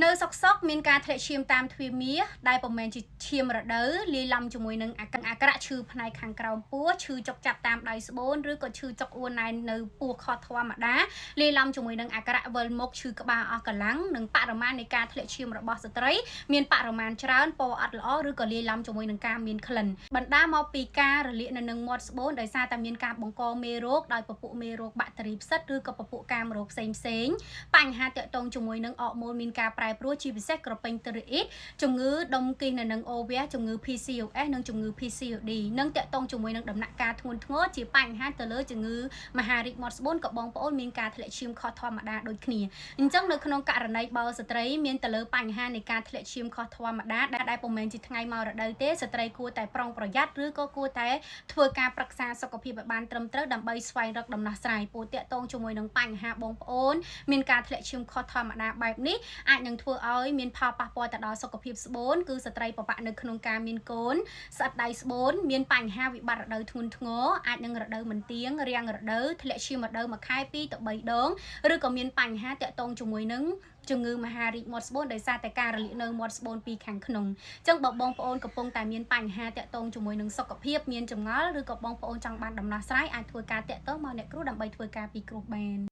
នៅសុកសុកមានការធ្លាក់ឈាមតាមទ្វារមាសដែលពុំមែនជាឈាមរដូវលាយឡំជាមួយនឹងអាការៈឈឺផ្នែកខាងក្រោមពោះឈឺចុកចាប់តាមដៃស្បូនឬក៏ឈឺចុកអួនណែននៅពោះខធម្មតាលាយឡំជាមួយនឹងអាការៈវិលមុខឈឺក្បាលអស់កម្លាំងនិងបរិមាណនៃការធ្លាក់ឈាមរបស់ស្ត្រីមានបរិមាណច្រើនពណ៌អត់ល្អឬក៏លាយឡំជាមួយនឹងការមានក្លិនបណ្ដាមកពីការរលាកនៅនឹងមាត់ស្បូនដោយសារតែមានការបង្កមេរោគដោយពពួកមេរោគបាក់តេរីផ្សិតឬក៏ពពួកកាមរោគផ្សេងបញ្ហាទាក់ទងជាមួយនឹងអរម៉ូនមានការប្រែប្រួលជាពិសេសក្រពេញតេរ៉ូអ៊ីតជំងឺដុំគីសនៅនឹងអូវ៉ាជំងឺ PCOS និងជំងឺ PCOD និងទាក់ទងជាមួយនឹងដំណាក់កាលធ្ងន់ធ្ងរជាបញ្ហាទៅលើជំងឺមហារីកមាត់ស្បូនក៏បងប្អូនមានការធ្លាក់ឈាមខុសធម្មតាដូចគ្នាអញ្ចឹងនៅក្នុងករណីបើស្ត្រីមានទៅលើបញ្ហានៃការធ្លាក់ឈាមខុសធម្មតាដែលពុំមែនជាថ្ងៃមករដូវទេស្ត្រីគួរតែប្រុងប្រយ័ត្នឬក៏គួរតែធ្វើការប្រឹក្សាសុខភាពឲ្យបានត្រឹមត្រូវដើម្បីស្វែងរកដំណោះស្រាយពោលទាក់ទងជាមួយនឹងបញ្ហាបងប្អូនមានការធ្លាក់ឈាមខុសធម្មតាបែបនេះអាចនឹងធ្វើឲ្យមានផលប៉ះពាល់ទៅដល់សុខភាពស្បូនគឺស្ត្រីពិបាកនៅក្នុងការមានកូនស្អិតដៃស្បូនមានបញ្ហាវិបត្តិរដូវធ្ងន់ធ្ងរអាចនឹងរដូវមិនទៀងរាំងរដូវធ្លាក់ឈាមរដូវមួយខែ2ទៅ3ដងឬក៏មានបញ្ហាទាក់ទងជាមួយនឹងជំងឺមហារីកមាត់ស្បូនដោយសារតែការរលាកនៅមាត់ស្បូនពីខាងក្នុងអញ្ចឹងបើបងប្អូនកំពុងតែមានបញ្ហាទាក់ទងជាមួយនឹងសុខភាពមានចម្ងល់ឬក៏បងប្អូនចង់បានដំណោះស្រាយអាចធ្វើការទាក់ទងមកអ្នកគ្រូដើម្បីធ្វើការពិគ្រោះបាន